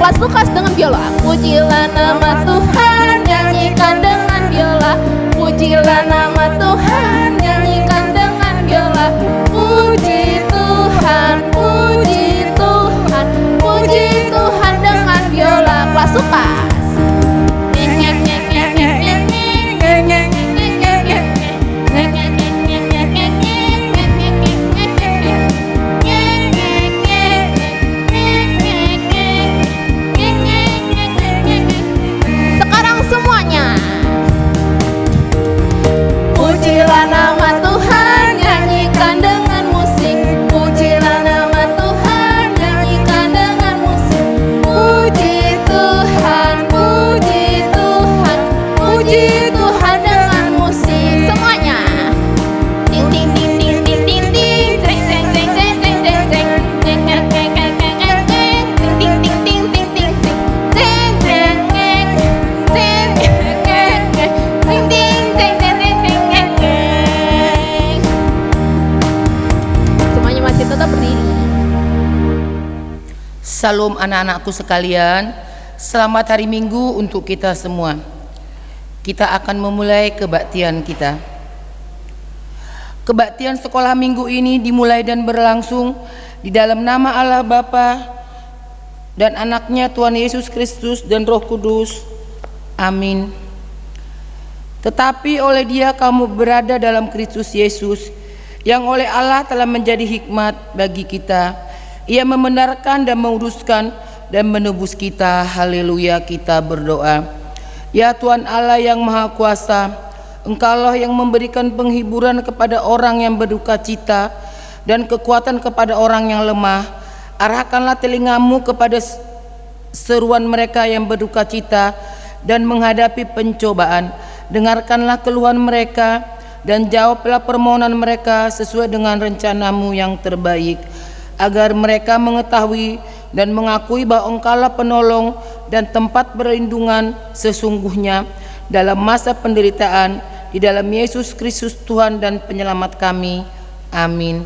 Kelas Lukas dengan biola. Pujilah nama Tuhan. Salam anak-anakku sekalian, selamat hari Minggu untuk kita semua. Kita akan memulai kebaktian kita. Kebaktian sekolah minggu ini dimulai dan berlangsung di dalam nama Allah Bapa dan anaknya Tuhan Yesus Kristus dan Roh Kudus. Amin. Tetapi oleh Dia kamu berada dalam Kristus Yesus, yang oleh Allah telah menjadi hikmat bagi kita. Ia membenarkan dan menguruskan dan menebus kita. Haleluya, kita berdoa. Ya Tuhan Allah yang Maha Kuasa, Engkaulah yang memberikan penghiburan kepada orang yang berduka cita dan kekuatan kepada orang yang lemah. Arahkanlah telingamu kepada seruan mereka yang berduka cita dan menghadapi pencobaan. Dengarkanlah keluhan mereka dan jawablah permohonan mereka sesuai dengan rencanamu yang terbaik, agar mereka mengetahui dan mengakui bahwa Engkaulah penolong dan tempat perlindungan sesungguhnya dalam masa penderitaan, di dalam Yesus Kristus Tuhan dan Penyelamat kami. Amin.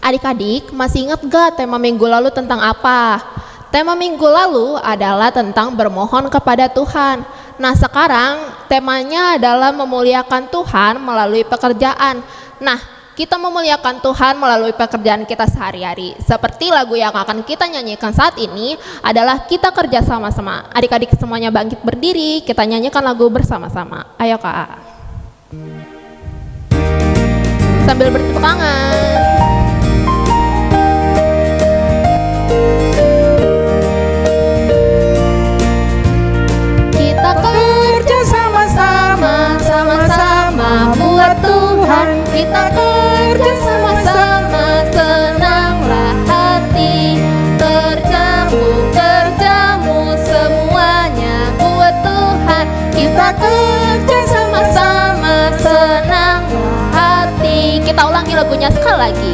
Adik-adik, masih ingat gak tema minggu lalu tentang apa? Tema minggu lalu adalah tentang bermohon kepada Tuhan. Nah, sekarang temanya adalah memuliakan Tuhan melalui pekerjaan. Nah, kita memuliakan Tuhan melalui pekerjaan kita sehari-hari. Seperti lagu yang akan kita nyanyikan saat ini adalah Kita Kerja Sama-Sama. Adik-adik semuanya bangkit berdiri, kita nyanyikan lagu bersama-sama. Ayo Kak. Sambil bertepuk tangan. Kita kerja sama-sama, sama-sama buat Tuhan. Kita kerja sama-sama, senanglah hati. Kerjamu semuanya buat Tuhan. Kita kerja sama-sama, senanglah hati. Kita ulangi lagunya sekali lagi.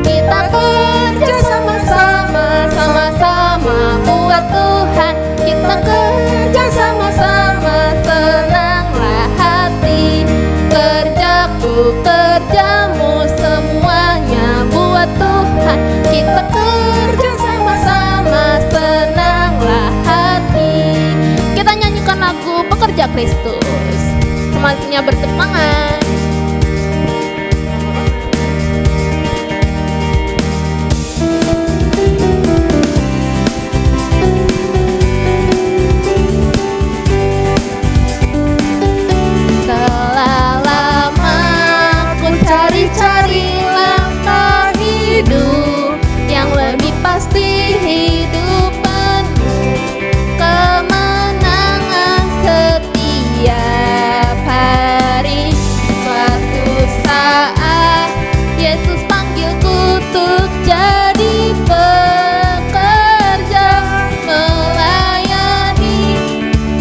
Kita kerja sama-sama, sama-sama buat Tuhan. Kita kerja sama-sama, senanglah hati. Kerjamu semuanya buat Tuhan. Kita kerja sama-sama, senanglah hati. Kita nyanyikan lagu Pekerja Kristus. Semuanya bertepuk tangan. Cari langkah hidup yang lebih pasti, hidup penuh kemenangan setiap hari. Suatu saat Yesus panggilku untuk jadi pekerja, melayani,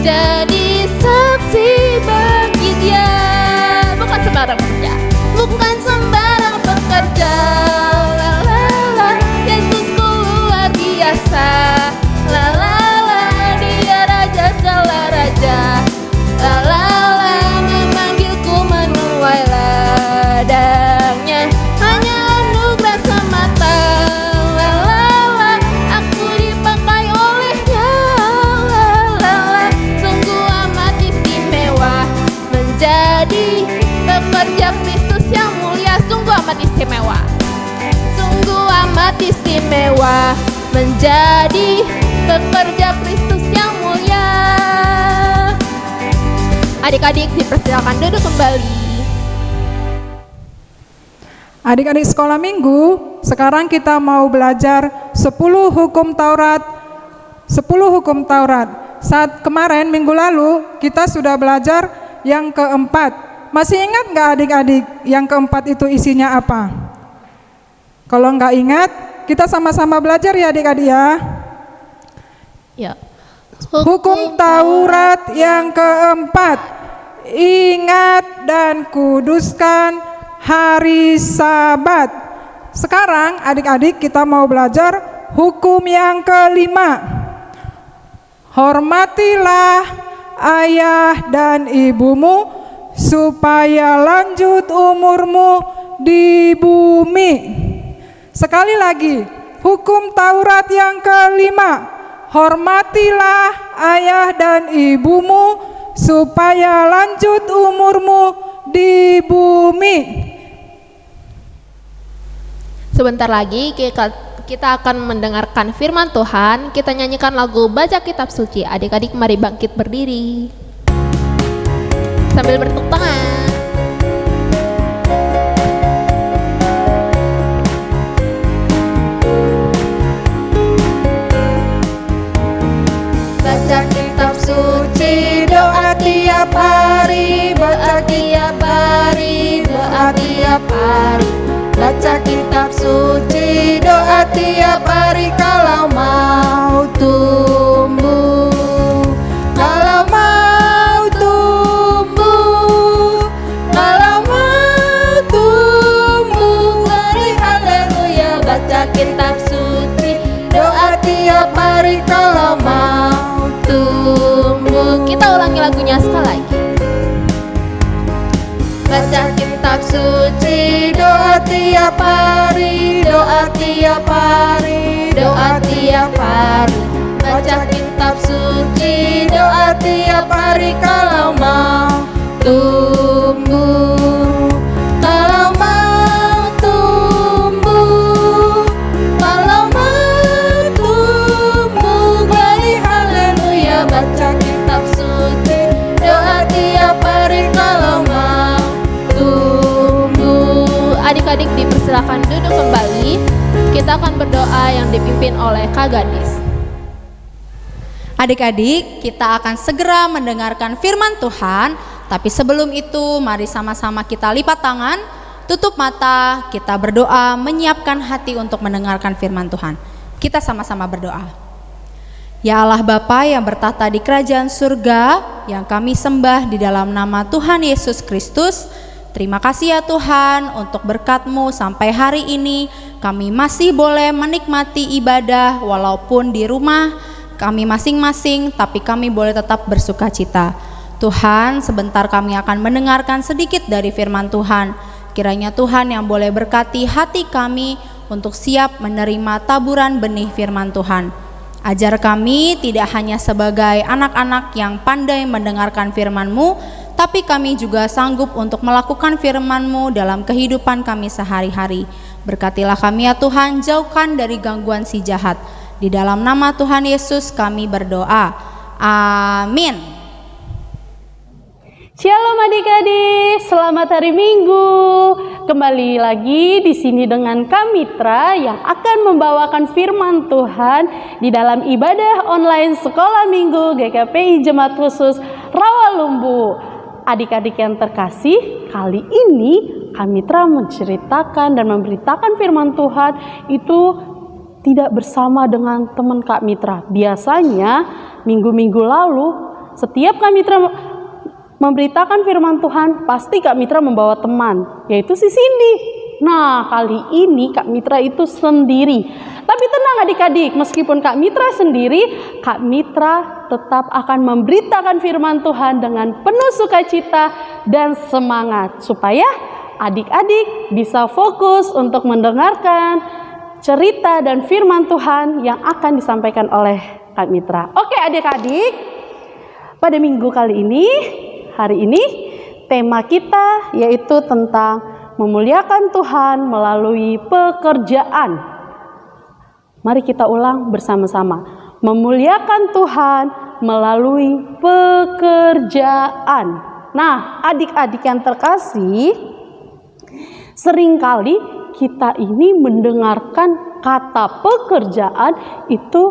jadi saksi bagi Dia. Bukan sembarang pekerja, bukan sembarang pekerja. La la la, Yesusku luar biasa. La la la, Dia raja segala raja. La la la, memanggilku menuai ladangnya, hanya anugerah semata. La la la, aku dipakai olehnya. La la la, sungguh amat istimewa menjadi pekerja Kristus yang mulia. Sungguh amat istimewa, sungguh amat istimewa menjadi pekerja Kristus yang mulia. Adik-adik dipersilakan duduk kembali. Adik-adik sekolah minggu, sekarang kita mau belajar 10 hukum Taurat. 10 hukum Taurat. Saat kemarin minggu lalu kita sudah belajar yang keempat. Masih ingat nggak adik-adik yang keempat itu isinya apa? Kalau nggak ingat, kita sama-sama belajar ya adik-adik ya. Ya. Hukum Taurat yang keempat, ingat dan kuduskan hari Sabat. Sekarang adik-adik kita mau belajar hukum yang kelima. Hormatilah ayah dan ibumu supaya lanjut umurmu di bumi. Sekali lagi, hukum Taurat yang kelima, hormatilah ayah dan ibumu supaya lanjut umurmu di bumi. Sebentar lagi kita akan mendengarkan firman Tuhan. Kita nyanyikan lagu Baca Kitab Suci. Adik-adik mari bangkit berdiri sambil bertepuk tangan. Baca kitab suci, doa tiap hari, baca tiap hari, doa tiap hari. Baca kitab suci, doa tiap hari kalau mau tumbuh. Kalau mau tumbuh, kalau mau tumbuh, mari haleluya. Baca kitab suci, doa tiap hari kalau mau tumbuh. Kita ulangi lagunya sekali lagi. Baca kitab suci, doa tiap hari, doa tiap hari, doa tiap hari. Baca kitab suci, doa tiap hari kalau mau tumbuh. Kalau mau tumbuh, kalau mau tumbuh, mari haleluya. Baca kitab suci, doa tiap hari kalau mau tumbuh. Adik-adik dipersilakan duduk kembali. Kita akan berdoa yang dipimpin oleh Kak Gadis. Adik-adik, kita akan segera mendengarkan firman Tuhan. Tapi sebelum itu, mari sama-sama kita lipat tangan, tutup mata, kita berdoa, menyiapkan hati untuk mendengarkan firman Tuhan. Kita sama-sama berdoa. Ya Allah Bapa yang bertata di kerajaan surga, yang kami sembah di dalam nama Tuhan Yesus Kristus, terima kasih ya Tuhan untuk berkat-Mu sampai hari ini kami masih boleh menikmati ibadah walaupun di rumah kami masing-masing, tapi kami boleh tetap bersuka cita. Tuhan, sebentar kami akan mendengarkan sedikit dari firman Tuhan. Kiranya Tuhan yang boleh berkati hati kami untuk siap menerima taburan benih firman Tuhan. Ajar kami tidak hanya sebagai anak-anak yang pandai mendengarkan firman-Mu, tapi kami juga sanggup untuk melakukan firman-Mu dalam kehidupan kami sehari-hari. Berkatilah kami ya Tuhan, jauhkan dari gangguan si jahat. Di dalam nama Tuhan Yesus kami berdoa. Amin. Shalom adik-adik, selamat hari Minggu. Kembali lagi di sini dengan Kak Mitra yang akan membawakan firman Tuhan di dalam ibadah online Sekolah Minggu GKPI Jemaat Khusus Rawalumbu. Adik-adik yang terkasih, kali ini Kak Mitra menceritakan dan memberitakan firman Tuhan itu tidak bersama dengan teman Kak Mitra. Biasanya minggu-minggu lalu setiap Kak Mitra memberitakan firman Tuhan, pasti Kak Mitra membawa teman, yaitu si Cindy. Nah, kali ini Kak Mitra itu sendiri. Tapi tenang adik-adik, meskipun Kak Mitra sendiri, Kak Mitra tetap akan memberitakan firman Tuhan dengan penuh sukacita dan semangat, supaya adik-adik bisa fokus untuk mendengarkan cerita dan firman Tuhan yang akan disampaikan oleh Kak Mitra. Oke adik-adik, pada minggu kali ini, hari ini, tema kita yaitu tentang memuliakan Tuhan melalui pekerjaan. Mari kita ulang bersama-sama. Memuliakan Tuhan melalui pekerjaan. Nah, adik-adik yang terkasih, seringkali kita ini mendengarkan kata pekerjaan itu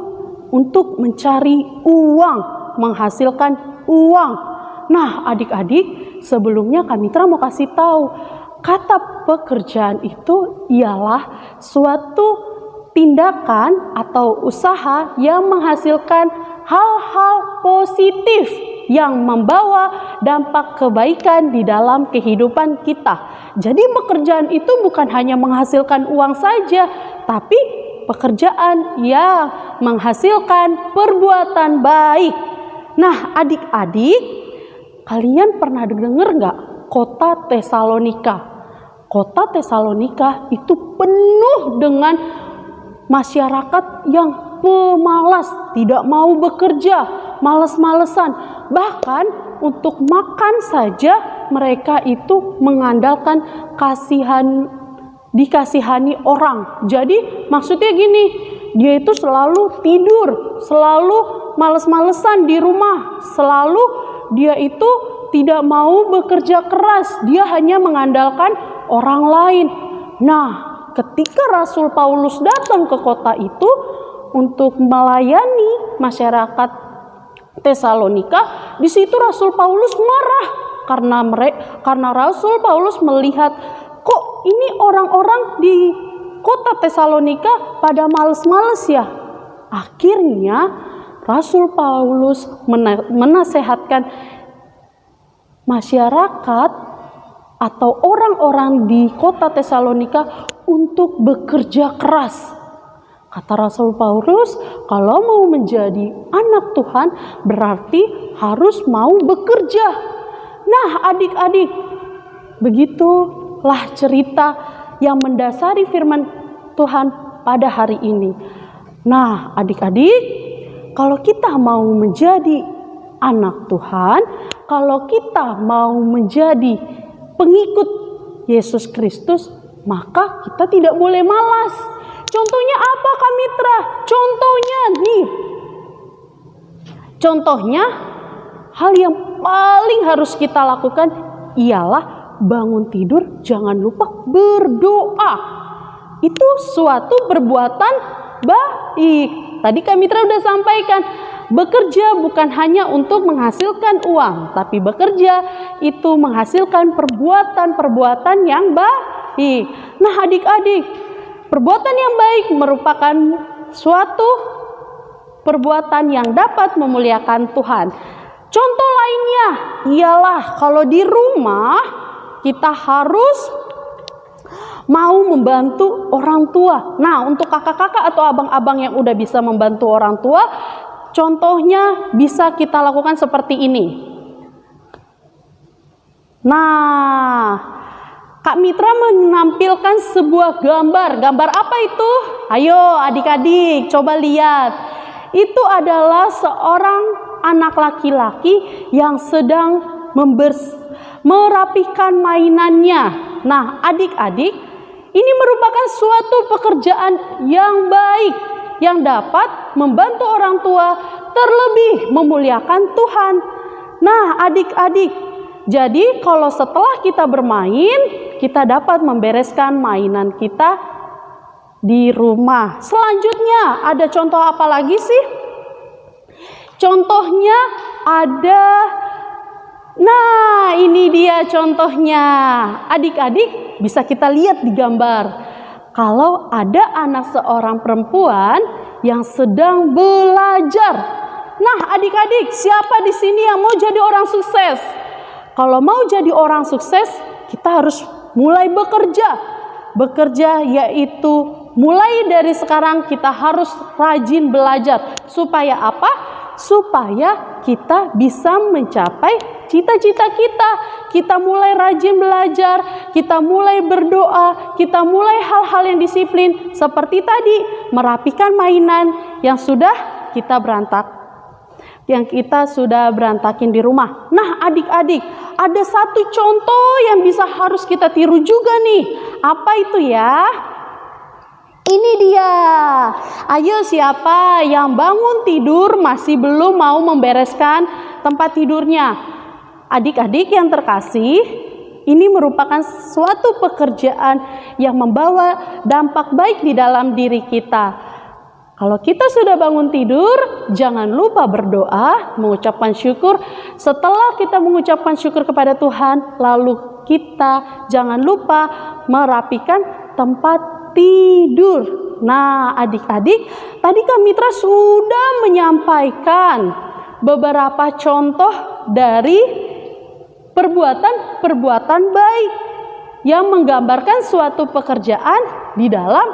untuk mencari uang, menghasilkan uang. Nah, adik-adik, sebelumnya Kak Mitra mau kasih tahu, kata pekerjaan itu ialah suatu tindakan atau usaha yang menghasilkan hal-hal positif yang membawa dampak kebaikan di dalam kehidupan kita. Jadi pekerjaan itu bukan hanya menghasilkan uang saja, tapi pekerjaan yang menghasilkan perbuatan baik. Nah, adik-adik, kalian pernah dengar nggak kota Tesalonika? kota Tesalonika itu penuh dengan masyarakat yang pemalas, tidak mau bekerja, malas-malesan. Bahkan untuk makan saja mereka itu mengandalkan dikasihani orang. Jadi maksudnya gini, dia itu selalu tidur, selalu males-malesan di rumah, selalu dia itu tidak mau bekerja keras, dia hanya mengandalkan orang lain. Nah, ketika Rasul Paulus datang ke kota itu untuk melayani masyarakat Tesalonika, di situ Rasul Paulus marah karena Rasul Paulus melihat, kok ini orang-orang di kota Tesalonika pada males-males ya. Akhirnya Rasul Paulus menasehatkan masyarakat atau orang-orang di kota Tesalonika untuk bekerja keras. Kata Rasul Paulus, kalau mau menjadi anak Tuhan berarti harus mau bekerja. Nah, adik-adik, begitulah cerita yang mendasari firman Tuhan pada hari ini. Nah, adik-adik, kalau kita mau menjadi anak Tuhan, kalau kita mau menjadi pengikut Yesus Kristus, maka kita tidak boleh malas. Contohnya apa, Kak Mitra? Contohnya nih. Contohnya, hal yang paling harus kita lakukan ialah bangun tidur jangan lupa berdoa. Itu suatu perbuatan baik. Tadi Kak Mitra udah sampaikan, bekerja bukan hanya untuk menghasilkan uang, tapi bekerja itu menghasilkan perbuatan-perbuatan yang baik. Nah, adik-adik, perbuatan yang baik merupakan suatu perbuatan yang dapat memuliakan Tuhan. Contoh lainnya ialah kalau di rumah kita harus mau membantu orang tua. Nah, untuk kakak-kakak atau abang-abang yang udah bisa membantu orang tua, contohnya bisa kita lakukan seperti ini. Nah, Kak Mitra menampilkan sebuah gambar. Gambar apa itu? Ayo adik-adik coba lihat. Itu adalah seorang anak laki-laki yang sedang merapikan mainannya. Nah, adik-adik, ini merupakan suatu pekerjaan yang baik yang dapat membantu orang tua, terlebih memuliakan Tuhan. Nah, adik-adik, jadi kalau setelah kita bermain, kita dapat membereskan mainan kita di rumah. Selanjutnya, ada contoh apa lagi sih? Contohnya ada, nah ini dia contohnya. Adik-adik bisa kita lihat di gambar. Kalau ada anak seorang perempuan yang sedang belajar. Nah, adik-adik, siapa di sini yang mau jadi orang sukses? Kalau mau jadi orang sukses, kita harus mulai bekerja. Bekerja yaitu mulai dari sekarang kita harus rajin belajar. Supaya apa? Supaya kita bisa mencapai cita-cita kita. Kita mulai rajin belajar, kita mulai berdoa, kita mulai hal-hal yang disiplin. Seperti tadi, merapikan mainan yang sudah kita berantakin di rumah. Nah, adik-adik, ada satu contoh yang bisa harus kita tiru juga nih. Apa itu ya? Ini dia. Ayo, siapa yang bangun tidur masih belum mau membereskan tempat tidurnya? Adik-adik yang terkasih, ini merupakan suatu pekerjaan yang membawa dampak baik di dalam diri kita. Kalau kita sudah bangun tidur, jangan lupa berdoa, mengucapkan syukur. Setelah kita mengucapkan syukur kepada Tuhan, lalu kita jangan lupa merapikan tempat tidur. Nah, adik-adik, tadi Kak Mitra sudah menyampaikan beberapa contoh dari perbuatan-perbuatan baik yang menggambarkan suatu pekerjaan di dalam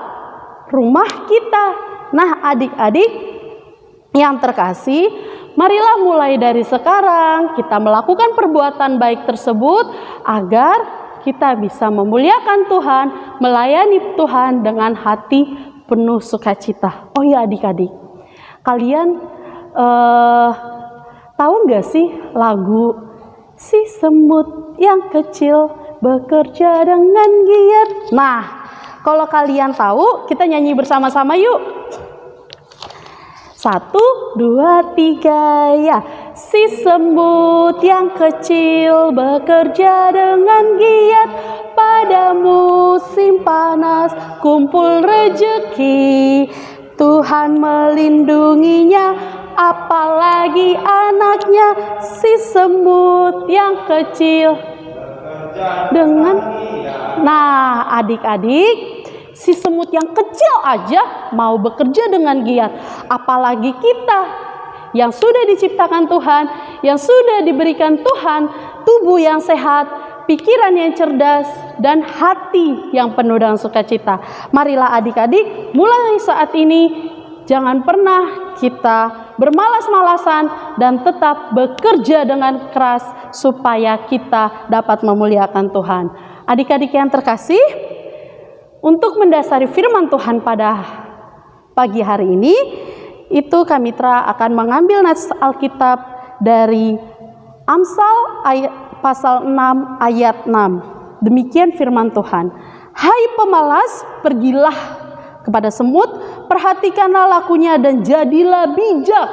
rumah kita. Nah, adik-adik yang terkasih, marilah mulai dari sekarang kita melakukan perbuatan baik tersebut agar kita bisa memuliakan Tuhan, melayani Tuhan dengan hati penuh sukacita. Oh ya adik-adik, kalian tahu nggak sih lagu Si Semut Yang Kecil Bekerja Dengan Giat? Nah, kalau kalian tahu, kita nyanyi bersama-sama yuk. 1, 2, 3, ya. Si semut yang kecil bekerja dengan giat, pada musim panas kumpul rejeki. Tuhan melindunginya, apalagi anaknya si semut yang kecil dengan. Nah, adik-adik, si semut yang kecil aja mau bekerja dengan giat, apalagi kita yang sudah diciptakan Tuhan, yang sudah diberikan Tuhan tubuh yang sehat, pikiran yang cerdas, dan hati yang penuh dengan sukacita. Marilah adik-adik, mulai saat ini jangan pernah kita bermalas-malasan dan tetap bekerja dengan keras supaya kita dapat memuliakan Tuhan. Adik-adik yang terkasih, untuk mendasari firman Tuhan pada pagi hari ini, itu Kamitra akan mengambil nats Alkitab dari Amsal pasal 6 ayat 6. Demikian firman Tuhan. Hai pemalas, pergilah kepada semut, perhatikanlah lakunya dan jadilah bijak.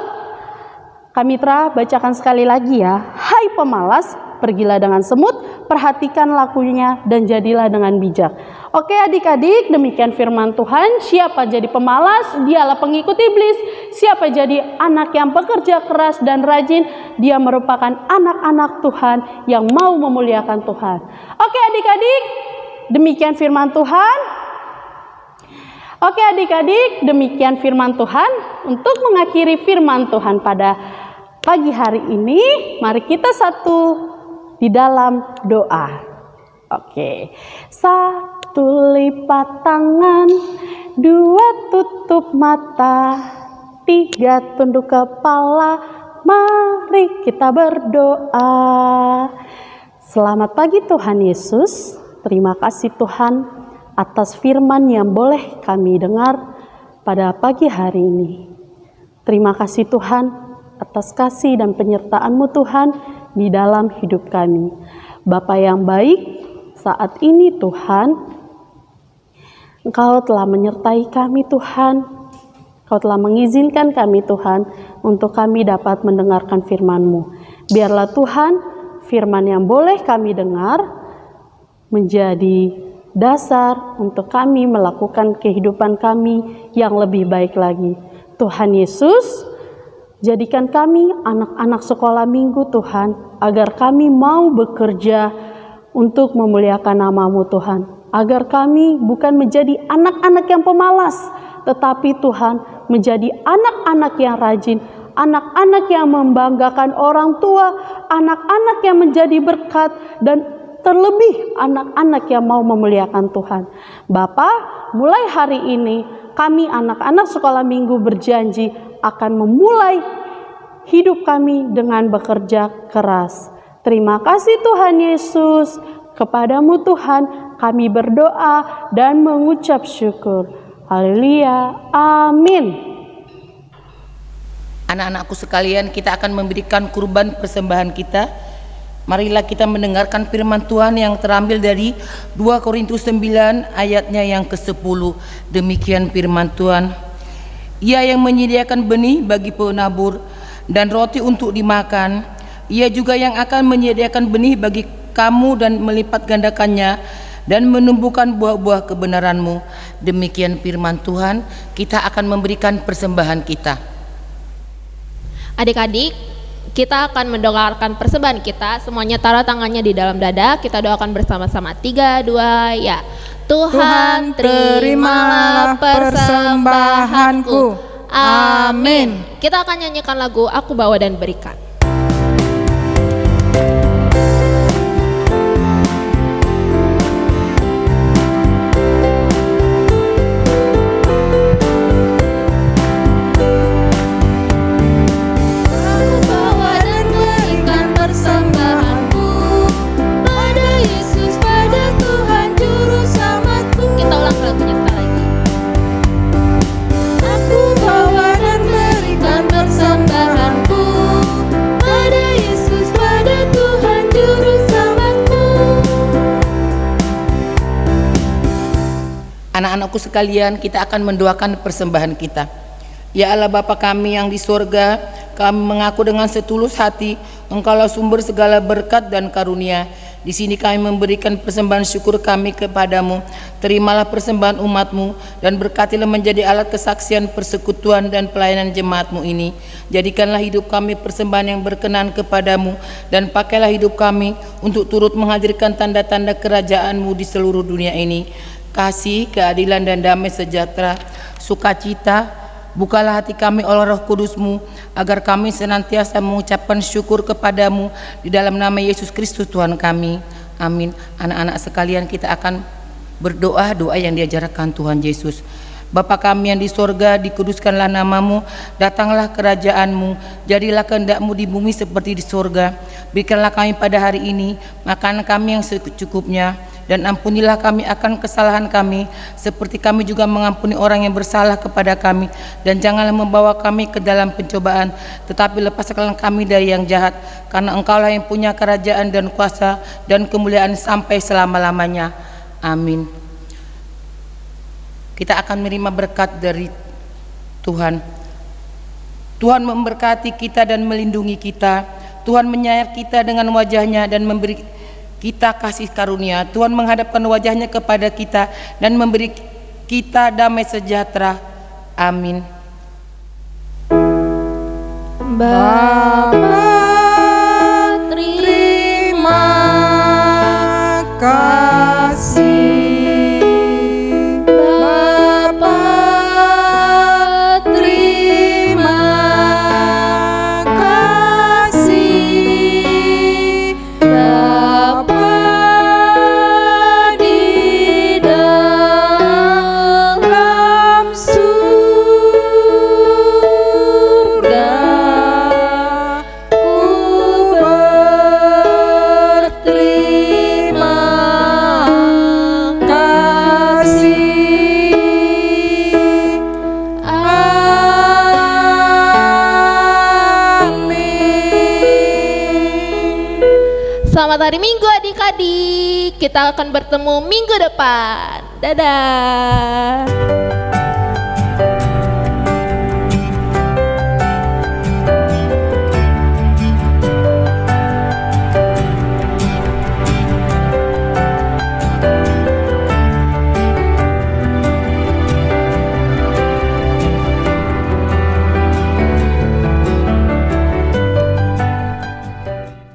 Kamitra bacakan sekali lagi ya. Hai pemalas, pergilah dengan semut, perhatikan lakunya dan jadilah dengan bijak. Oke adik-adik, demikian firman Tuhan. Siapa jadi pemalas, dialah pengikut iblis. Siapa jadi anak yang bekerja keras dan rajin, dia merupakan anak-anak Tuhan yang mau memuliakan Tuhan. Oke adik-adik, demikian firman Tuhan. Oke adik-adik, demikian firman Tuhan. Untuk mengakhiri firman Tuhan pada pagi hari ini, mari kita satu di dalam doa. Oke. 1 lipat tangan, 2 tutup mata, 3 tunduk kepala, mari kita berdoa. Selamat pagi Tuhan Yesus. Terima kasih Tuhan atas firman yang boleh kami dengar pada pagi hari ini. Terima kasih Tuhan atas kasih dan penyertaan-Mu Tuhan di dalam hidup kami. Bapa yang baik, saat ini Tuhan, Engkau telah menyertai kami Tuhan. Engkau telah mengizinkan kami Tuhan untuk kami dapat mendengarkan firman-Mu. Biarlah Tuhan, firman yang boleh kami dengar menjadi dasar untuk kami melakukan kehidupan kami yang lebih baik lagi. Tuhan Yesus, jadikan kami anak-anak sekolah minggu Tuhan, agar kami mau bekerja untuk memuliakan nama-Mu Tuhan. Agar kami bukan menjadi anak-anak yang pemalas, tetapi Tuhan menjadi anak-anak yang rajin, anak-anak yang membanggakan orang tua, anak-anak yang menjadi berkat, dan terlebih anak-anak yang mau memuliakan Tuhan. Bapa, mulai hari ini kami anak-anak sekolah minggu berjanji akan memulai hidup kami dengan bekerja keras. Terima kasih Tuhan Yesus. Kepadamu Tuhan kami berdoa dan mengucap syukur. Haleluya. Amin. Anak-anakku sekalian, kita akan memberikan kurban persembahan kita. Marilah kita mendengarkan firman Tuhan yang terambil dari 2 Korintus 9 ayatnya yang ke-10. Demikian firman Tuhan. Ia yang menyediakan benih bagi penabur dan roti untuk dimakan, ia juga yang akan menyediakan benih bagi kamu dan melipat gandakannya dan menumbuhkan buah-buah kebenaran-Mu. Demikian firman Tuhan. Kita akan memberikan persembahan kita. Adik-adik, kita akan mendoakan persembahan kita. Semuanya taruh tangannya di dalam dada. Kita doakan bersama-sama. 3, 2, ya. Tuhan, terimalah persembahanku. Amin. Kita akan nyanyikan lagu Aku Bawa dan Berikan. Pada Yesus, pada Anak-anakku sekalian, kita akan mendoakan persembahan kita. Ya Allah Bapa kami yang di surga, kami mengaku dengan setulus hati Engkaulah sumber segala berkat dan karunia. Di sini kami memberikan persembahan syukur kami kepadamu. Terimalah persembahan umatmu dan berkatilah menjadi alat kesaksian persekutuan dan pelayanan jemaatmu ini. Jadikanlah hidup kami persembahan yang berkenan kepadamu, dan pakailah hidup kami untuk turut menghadirkan tanda-tanda kerajaanmu di seluruh dunia ini. Kasih, keadilan dan damai sejahtera, sukacita, bukalah hati kami oleh Roh Kudus-Mu, agar kami senantiasa mengucapkan syukur kepadamu di dalam nama Yesus Kristus Tuhan kami. Amin. Anak-anak sekalian, kita akan berdoa doa yang diajarkan Tuhan Yesus. Bapa kami yang di sorga, dikuduskanlah namamu, datanglah kerajaanmu, jadilah kehendak-mu di bumi seperti di sorga. Berikanlah kami pada hari ini makanan kami yang secukupnya, dan ampunilah kami akan kesalahan kami, seperti kami juga mengampuni orang yang bersalah kepada kami. Dan janganlah membawa kami ke dalam pencobaan, tetapi lepaskanlah kami dari yang jahat, karena Engkaulah yang punya kerajaan dan kuasa dan kemuliaan sampai selama-lamanya. Amin. Kita akan menerima berkat dari Tuhan. Tuhan memberkati kita dan melindungi kita. Tuhan menyayat kita dengan wajahnya dan memberi kita kasih karunia. Tuhan menghadapkan wajahnya kepada kita dan memberi kita damai sejahtera. Amin. Bapa, terima kasih. Bapa, terima kasih. Bapa di dalam surga, ku berterima kasih. Amin. Selamat hari Minggu adik-adik. Kita akan bertemu minggu depan. Dadah.